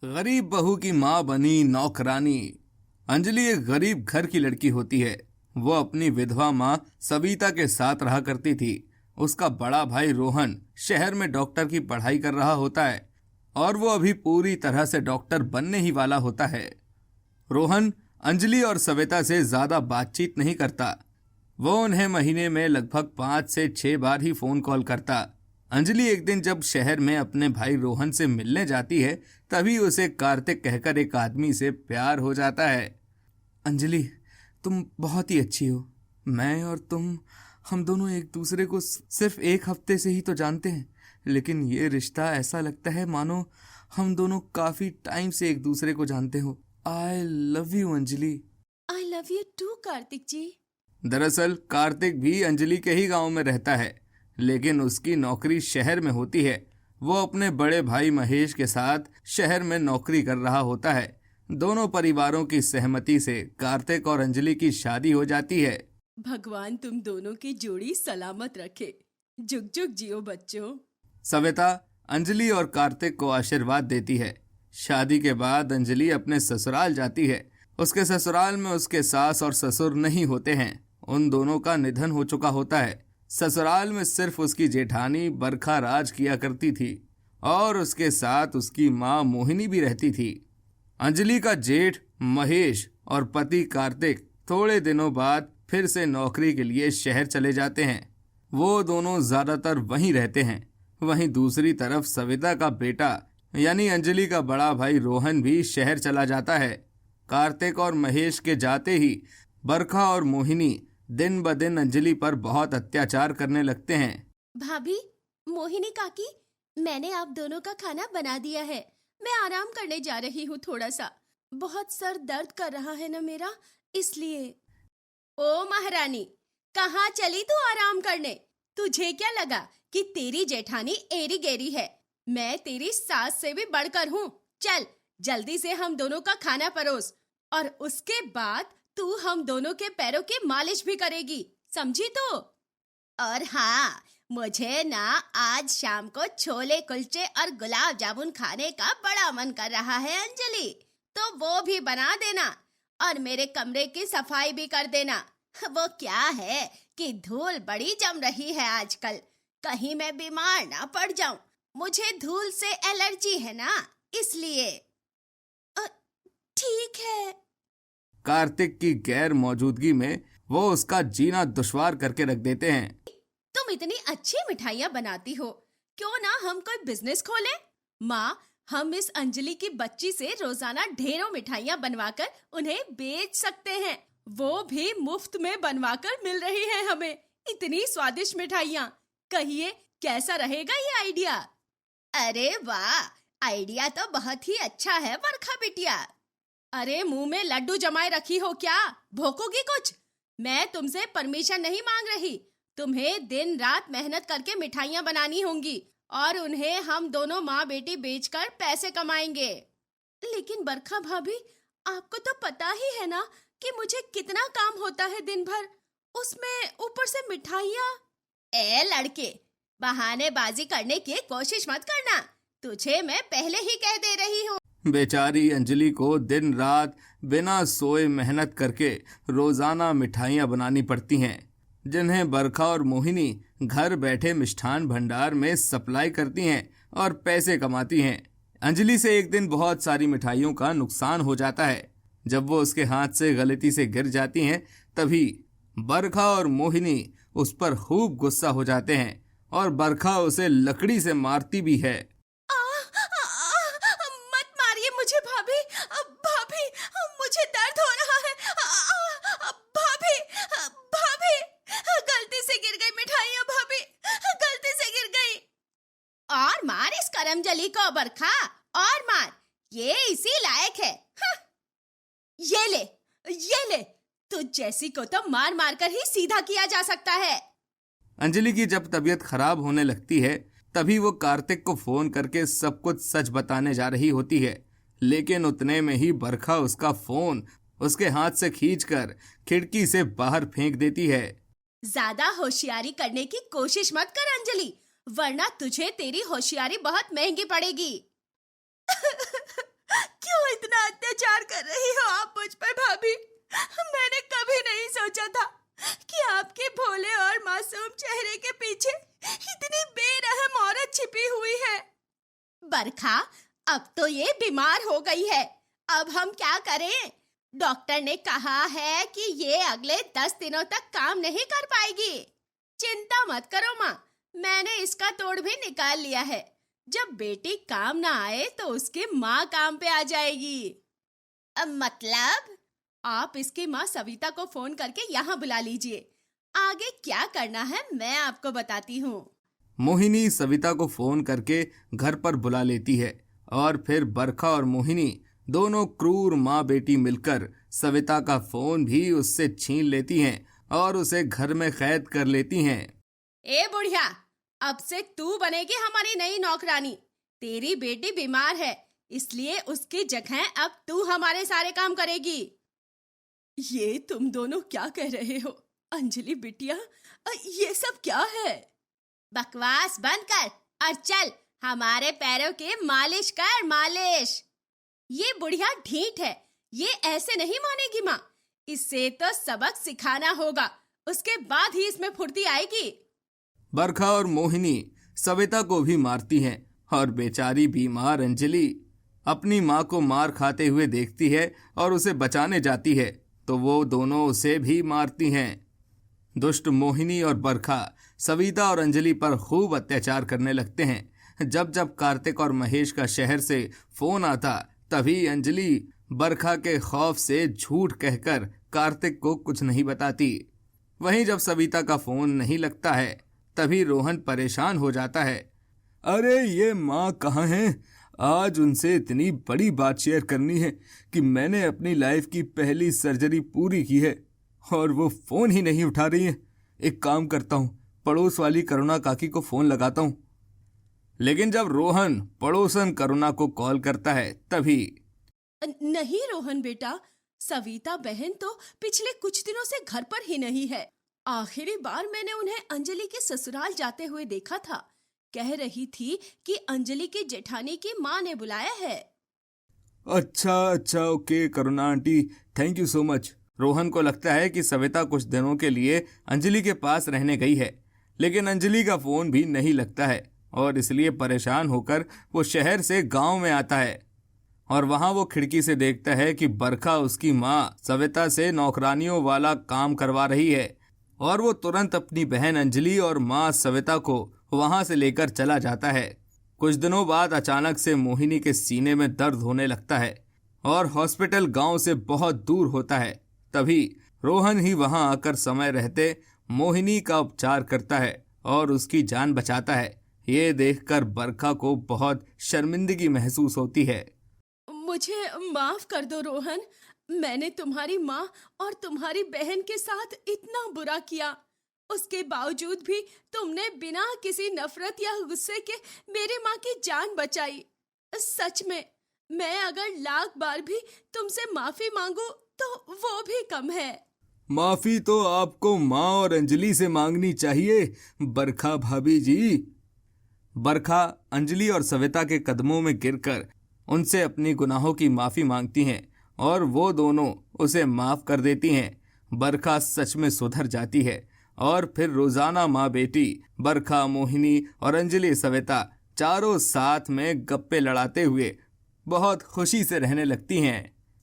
गरीब बहू की माँ बनी नौकरानी। अंजलि एक गरीब घर की लड़की होती है। वो अपनी विधवा माँ सविता के साथ रहा करती थी। उसका बड़ा भाई रोहन शहर में डॉक्टर की पढ़ाई कर रहा होता है और वो अभी पूरी तरह से डॉक्टर बनने ही वाला होता है। रोहन अंजलि और सविता से ज्यादा बातचीत नहीं करता। वो उन्हें महीने में लगभग 5 से 6 बार ही फोन कॉल करता। अंजलि एक दिन जब शहर में अपने भाई रोहन से मिलने जाती है, तभी उसे कार्तिक कहकर एक आदमी से प्यार हो जाता है। अंजलि, तुम बहुत ही अच्छी हो। मैं और तुम, हम दोनों एक दूसरे को सिर्फ एक हफ्ते से ही तो जानते हैं, लेकिन ये रिश्ता ऐसा लगता है मानो हम दोनों काफी टाइम से एक दूसरे को जानते हो। I love you Anjali. I love you too Kartik ji. दरअसल कार्तिक भी अंजलि के ही गांव में रहता है, लेकिन उसकी नौकरी शहर में होती है। वो अपने बड़े भाई महेश के साथ शहर में नौकरी कर रहा होता है। दोनों परिवारों की सहमति से कार्तिक और अंजलि की शादी हो जाती है। भगवान तुम दोनों की जोड़ी सलामत रखे। जुग जुग जियो बच्चों। सविता अंजलि और कार्तिक को आशीर्वाद देती है। शादी के बाद अंजलि अपने ससुराल जाती है। उसके ससुराल में उसके सास और ससुर नहीं होते हैं। उन दोनों का निधन हो चुका होता है। ससुराल में सिर्फ उसकी जेठानी बरखा राज किया करती थी और उसके साथ उसकी माँ मोहिनी भी रहती थी। अंजलि का जेठ महेश और पति कार्तिक थोड़े दिनों बाद फिर से नौकरी के लिए शहर चले जाते हैं। वो दोनों ज्यादातर वहीं रहते हैं। वहीं दूसरी तरफ सविता का बेटा यानी अंजलि का बड़ा भाई रोहन भी शहर चला जाता है। कार्तिक और महेश के जाते ही बरखा और मोहिनी दिन ब दिन अंजलि पर बहुत अत्याचार करने लगते हैं। भाभी, मोहिनी काकी, मैंने आप दोनों का खाना बना दिया है। मैं आराम करने जा रही हूँ थोड़ा सा। बहुत सर दर्द कर रहा है ना मेरा, इसलिए। ओ महारानी, कहाँ चली तू आराम करने? तुझे क्या लगा कि तेरी जेठानी एरी गेरी है? मैं तेरी सास से भी बढ़कर हूँ। चल जल्दी से हम दोनों का खाना परोस, और उसके बाद तू हम दोनों के पैरों की मालिश भी करेगी, समझी तो? और हाँ, मुझे ना आज शाम को छोले कुलचे और गुलाब जामुन खाने का बड़ा मन कर रहा है अंजलि, तो वो भी बना देना और मेरे कमरे की सफाई भी कर देना। वो क्या है कि धूल बड़ी जम रही है आजकल, कहीं मैं बीमार ना पड़ जाऊं। मुझे धूल से एलर्जी है ना, इसलिए। ठीक है। कार्तिक की गैर मौजूदगी में वो उसका जीना दुश्वार करके रख देते हैं। तुम इतनी अच्छी मिठाइयाँ बनाती हो, क्यों ना हम कोई बिजनेस खोलें? माँ, हम इस अंजलि की बच्ची से रोजाना ढेरों मिठाइयाँ बनवाकर उन्हें बेच सकते हैं। वो भी मुफ्त में बनवाकर मिल रही है हमें, इतनी स्वादिष्ट मिठाइयाँ। कहिए कैसा रहेगा ये आइडिया? अरे वाह, आइडिया तो बहुत ही अच्छा है बरखा बिटिया। अरे मुंह में लड्डू जमाए रखी हो क्या? भोंकोगी कुछ? मैं तुमसे परमिशन नहीं मांग रही। तुम्हें दिन रात मेहनत करके मिठाइयाँ बनानी होंगी और उन्हें हम दोनों माँ बेटी बेचकर पैसे कमाएंगे। लेकिन बरखा भाभी, आपको तो पता ही है ना कि मुझे कितना काम होता है दिन भर, उसमें ऊपर से मिठाइयाँ। ए लड़के, बहानेबाजी करने की कोशिश मत करना, तुझे मैं पहले ही कह दे रही हूँ। बेचारी अंजलि को दिन रात बिना सोए मेहनत करके रोजाना मिठाइयाँ बनानी पड़ती हैं, जिन्हें बरखा और मोहिनी घर बैठे मिष्ठान भंडार में सप्लाई करती हैं और पैसे कमाती हैं। अंजलि से एक दिन बहुत सारी मिठाइयों का नुकसान हो जाता है। जब वो उसके हाथ से गलती से गिर जाती हैं, तभी बरखा और मोहिनी उस पर खूब गुस्सा हो जाते हैं और बरखा उसे लकड़ी से मारती भी है। मत मारिए मुझे भाभी। भाभी, मुझे दर्द हो रहा है। भाभी, भाभी, गलती से गिर गई मिठाइयाँ भाभी, गलती से गिर गई। और मार इस करमजली को बरखा, और मार, ये इसी लायक है। ये ले, ये ले, तुझ जैसी को तो मार मार कर ही सीधा किया जा सकता है। अंजलि की जब तबीयत खराब होने लगती है, तभी वो कार्तिक को फोन करके सब कुछ सच बताने जा रही होती है, लेकिन उतने में ही बरखा उसका फोन उसके हाथ से खींचकर खिड़की से बाहर फेंक देती है। ज्यादा होशियारी करने की कोशिश मत कर अंजलि, वरना तुझे तेरी होशियारी बहुत महंगी पड़ेगी। बरखा, अब तो ये बीमार हो गई है। अब हम क्या करें? डॉक्टर ने कहा है कि ये अगले 10 दिनों तक काम नहीं कर पाएगी। चिंता मत करो माँ, मैंने इसका तोड़ भी निकाल लिया है। जब बेटी काम ना आए तो उसकी माँ काम पे आ जाएगी। अब मतलब? आप इसकी माँ सविता को फोन करके यहाँ बुला लीजिए। आगे क्या करना है मैं आपको बताती हूँ। मोहिनी सविता को फोन करके घर पर बुला लेती है और फिर बरखा और मोहिनी दोनों क्रूर माँ बेटी मिलकर सविता का फोन भी उससे छीन लेती हैं और उसे घर में कैद कर लेती हैं। ए बुढ़िया, अब से तू बनेगी हमारी नई नौकरानी। तेरी बेटी बीमार है, इसलिए उसकी जगह अब तू हमारे सारे काम करेगी। ये तुम दोनों क्या कह रहे हो अंजलि बिटिया? ये सब क्या है? बकवास बंद कर और चल हमारे पैरों की मालिश कर, मालिश। ये बुढ़िया ढीठ है, ये ऐसे नहीं मानेगी माँ। इससे तो सबक सिखाना होगा, उसके बाद ही इसमें फुर्ती आएगी। बरखा और मोहिनी सविता को भी मारती हैं और बेचारी बीमार अंजलि अपनी माँ को मार खाते हुए देखती है और उसे बचाने जाती है तो वो दोनों उसे भी मारती हैं। दुष्ट मोहिनी और बरखा सविता और अंजलि पर खूब अत्याचार करने लगते हैं। जब जब कार्तिक और महेश का शहर से फोन आता तभी अंजलि बरखा के खौफ से झूठ कहकर कार्तिक को कुछ नहीं बताती। वहीं जब सविता का फोन नहीं लगता है तभी रोहन परेशान हो जाता है। अरे ये माँ कहाँ है? आज उनसे इतनी बड़ी बात शेयर करनी है कि मैंने अपनी लाइफ की पहली सर्जरी पूरी की है और वो फोन ही नहीं उठा रही है। एक काम करता हूँ, पड़ोस वाली करुणा काकी को फोन लगाता हूँ। लेकिन जब रोहन पड़ोसन करुणा को कॉल करता है तभी नहीं रोहन बेटा, सविता बहन तो पिछले कुछ दिनों से घर पर ही नहीं है। आखिरी बार मैंने उन्हें अंजलि के ससुराल जाते हुए देखा था। कह रही थी कि अंजलि की जेठानी की माँ ने बुलाया है। अच्छा okay Karuna aunty, thank you so much. Rohan को लगता है कि सविता कुछ दिनों के लिए अंजलि के पास रहने गई है, लेकिन अंजलि का फोन भी नहीं लगता है और इसलिए परेशान होकर वो शहर से गांव में आता है और वहां वो खिड़की से देखता है कि बरखा उसकी माँ सविता से नौकरानियों वाला काम करवा रही है और वो तुरंत अपनी बहन अंजलि और माँ सविता को वहां से लेकर चला जाता है। कुछ दिनों बाद अचानक से मोहिनी के सीने में दर्द होने लगता है और हॉस्पिटल गांव से बहुत दूर होता है। तभी रोहन ही वहां आकर समय रहते मोहिनी का उपचार करता है और उसकी जान बचाता है। ये देखकर बरखा को बहुत शर्मिंदगी महसूस होती है। मुझे माफ कर दो रोहन, मैंने तुम्हारी माँ और तुम्हारी बहन के साथ इतना बुरा किया। उसके बावजूद भी तुमने बिना किसी नफरत या गुस्से के मेरी माँ की जान बचाई। सच में मैं अगर लाख बार भी तुमसे माफी मांगू तो वो भी कम है। माफी तो आपको माँ और अंजलि से मांगनी चाहिए बरखा भाभी जी। बरखा अंजलि और सविता के कदमों में गिरकर उनसे अपनी गुनाहों की माफी मांगती हैं और वो दोनों उसे माफ कर देती हैं। बरखा सच में सुधर जाती है और फिर रोजाना माँ बेटी बरखा, मोहिनी और अंजलि सविता चारों साथ में गप्पे लड़ाते हुए बहुत खुशी से रहने लगती हैं।